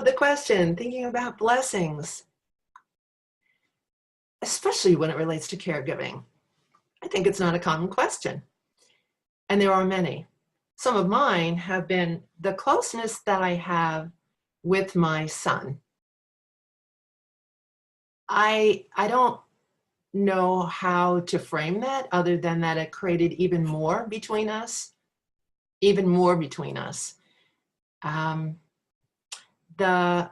love the question, thinking about blessings, especially when it relates to caregiving. I think it's not a common question, and there are many. Some of mine have been the closeness that I have with my son. I don't know how to frame that other than that it created even more between us, even more between us. The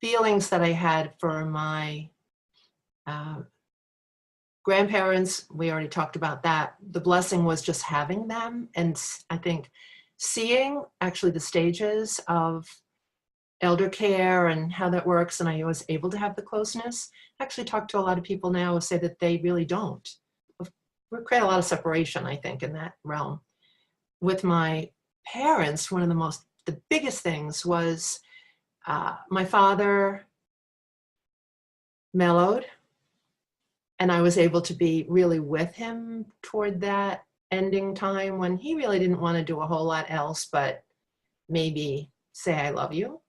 feelings that I had for my grandparents, we already talked about that. The blessing was just having them, and I think seeing actually the stages of elder care and how that works, and I was able to have the closeness. I actually talk to a lot of people now who say that they really don't. We create a lot of separation, I think, in that realm. With my parents, one of the biggest things was my father mellowed, and I was able to be really with him toward that ending time when he really didn't want to do a whole lot else but maybe say I love you.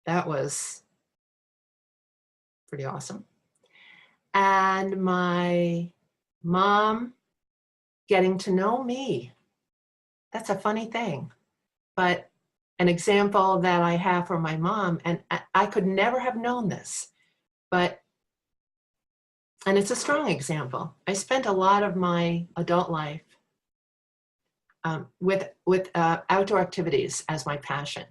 That was pretty awesome. And my mom getting to know me. That's a funny thing, but an example that I have for my mom, and I could never have known this, and it's a strong example. I spent a lot of my adult life with outdoor activities as my passion.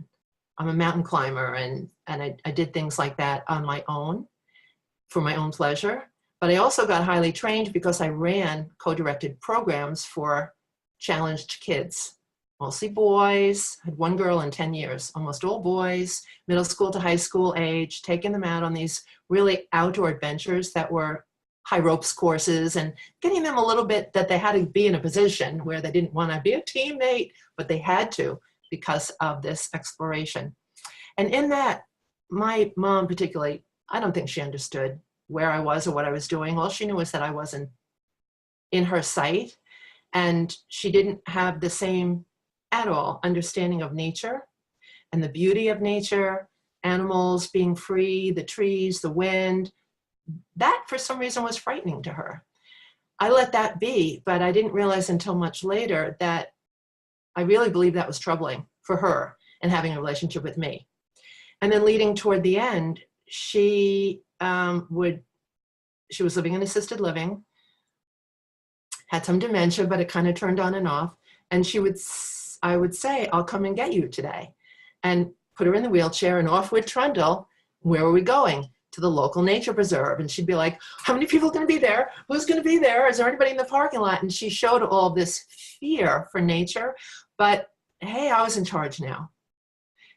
I'm a mountain climber, and I did things like that on my own for my own pleasure. But I also got highly trained because I ran co-directed programs for challenged kids, mostly boys. I had one girl in 10 years, almost all boys, middle school to high school age, taking them out on these really outdoor adventures that were high ropes courses and getting them a little bit that they had to be in a position where they didn't want to be a teammate, but they had to because of this exploration. And in that, my mom particularly, I don't think she understood where I was or what I was doing. All she knew was that I wasn't in her sight, and she didn't have the same at all understanding of nature and the beauty of nature, animals being free, the trees, the wind. That for some reason was frightening to her. I let that be, but I didn't realize until much later that I really believed that was troubling for her and having a relationship with me. And then leading toward the end, she was living in assisted living, had some dementia, but it kind of turned on and off. And I would say, I'll come and get you today, and put her in the wheelchair and off would trundle. Where were we going? To the local nature preserve. And she'd be like, how many people are going to be there? Who's going to be there? Is there anybody in the parking lot? And she showed all this fear for nature, but hey, I was in charge now.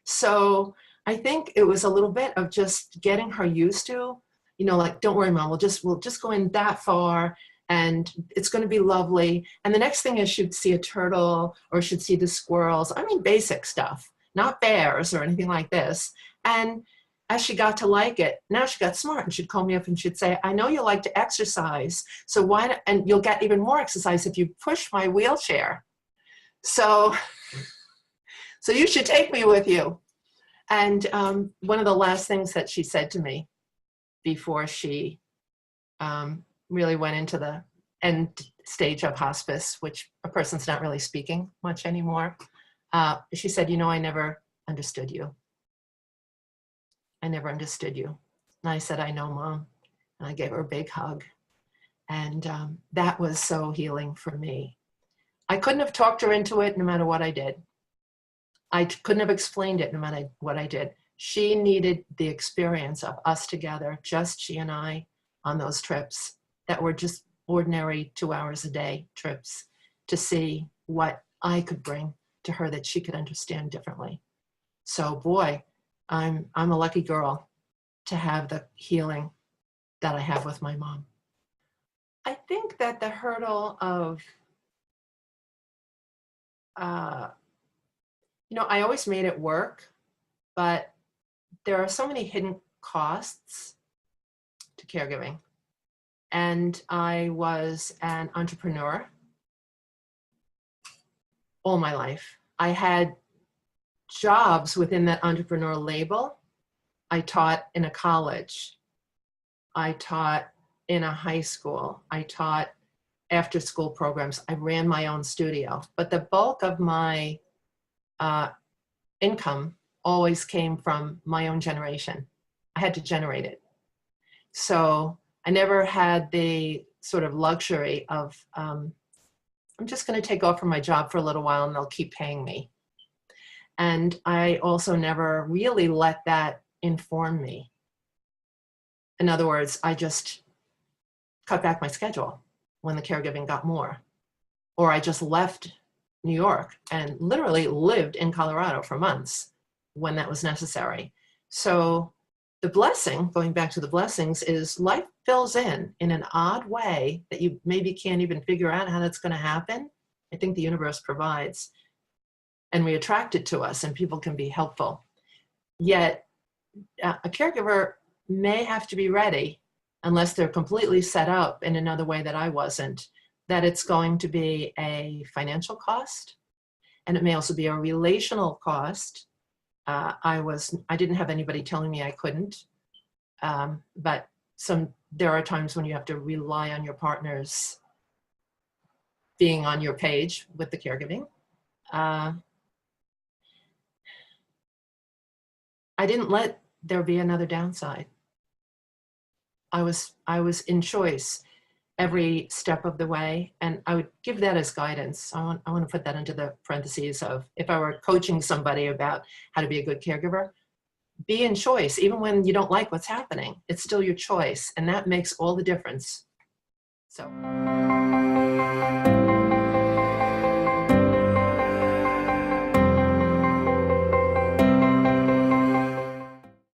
So I think it was a little bit of just getting her used to, like, don't worry, Mom, we'll just go in that far and it's going to be lovely. And the next thing is she'd see a turtle or she'd see the squirrels. I mean, basic stuff, not bears or anything like this. And as she got to like it, now she got smart and she'd call me up and she'd say, I know you like to exercise, so why not, and you'll get even more exercise if you push my wheelchair. So you should take me with you. And one of the last things that she said to me before she really went into the end stage of hospice, which a person's not really speaking much anymore, she said, I never understood you. I never understood you. And I said, I know, Mom. And I gave her a big hug. And that was so healing for me. I couldn't have talked her into it no matter what I did. I couldn't have explained it no matter what I did. She needed the experience of us together, just she and I, on those trips that were just ordinary 2 hours a day trips, to see what I could bring to her that she could understand differently. So boy, I'm a lucky girl to have the healing that I have with my mom. I think that the hurdle of, I always made it work, but there are so many hidden costs to caregiving. And I was an entrepreneur all my life. I had jobs within that entrepreneur label. I taught in a college. I taught in a high school. I taught after school programs. I ran my own studio. But the bulk of my income always came from my own generation. I had to generate it. So I never had the sort of luxury of, I'm just going to take off from my job for a little while and they'll keep paying me. And I also never really let that inform me. In other words, I just cut back my schedule when the caregiving got more. Or I just left New York and literally lived in Colorado for months when that was necessary. So the blessing, going back to the blessings, is life fills in an odd way that you maybe can't even figure out how that's going to happen. I think the universe provides, and we attract it to us, and people can be helpful. Yet a caregiver may have to be ready, unless they're completely set up in another way that I wasn't, that it's going to be a financial cost, and it may also be a relational cost. I didn't have anybody telling me I couldn't, but there are times when you have to rely on your partners being on your page with the caregiving. I didn't let there be another downside. I was in choice every step of the way, and I would give that as guidance. I want to put that into the parentheses of, if I were coaching somebody about how to be a good caregiver, be in choice. Even when you don't like what's happening, it's still your choice, and that makes all the difference. So.